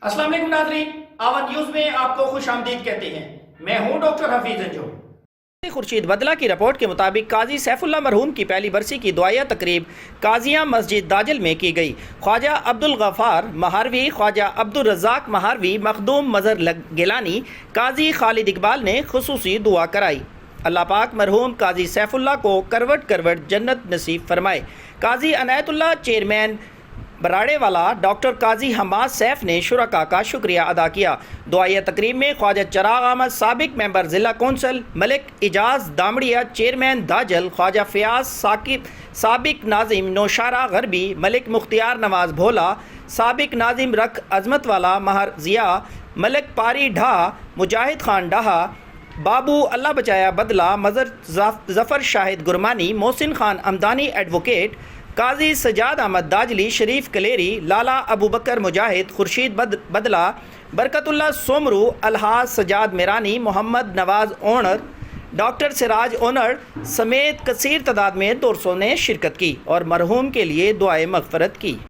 अस्सलाम वालेकुम नाज़रीन, आवन न्यूज़ में आपको खुश आमदीद कहते हैं। मैं हूं डॉक्टर हफीज अंजुम। खुर्शीद बदला की रिपोर्ट के मुताबिक काजी सैफुल्लाह मरहूम की पहली बरसी की दुआया तकरीब काजिया मस्जिद दाजल में की गई। ख्वाजा अब्दुल गफ्फार महारवी, ख्वाजा अब्दुल रज़ाक महारवी, मखदूम मज़हर गिलानी, काजी खालिद इकबाल ने खुसूसी दुआ कराई। अल्लाह पाक मरहूम काजी सैफुल्लाह को करवट करवट जन्नत नसीब फरमाए। काजी अनायतुल्लाह चेयरमैन बराड़े वाला डॉक्टर काजी हमाद सैफ ने शुरका का शुक्रिया अदा किया। दुआया तकरीब में ख्वाजा चराग अहमद साबिक मेंबर ज़िला कौंसल, मलिक इजाज़ दामड़िया चेयरमैन दाजल, ख्वाजा फयाज साकिब साबिक नाजिम नौशारा गरबी, मलिक मुख्तियार नवाज भोला साबिक नाजिम रख अजमत वाला, महर ज़िया, मलिक पारी ढा, मुजाहिद खान डाहा, बाबू अल्लाह बचाया बदला, मज़र ज़फ़र शाहिद गुरमानी, मोहसिन खान अमदानी एडवोकेट, काजी सजाद अहमद दाजली, शरीफ कलेरी, लाला अबू बकर मुजाहिद, खुर्शीद बदला, बरकतुल्लाह सोमरू, अलहाज सजाद मेरानी, मोहम्मद नवाज ओनर, डॉक्टर सिराज ओनर समेत कसीर तादाद में दोस्तों ने शिरकत की और मरहूम के लिए दुआए मग़फ़रत की।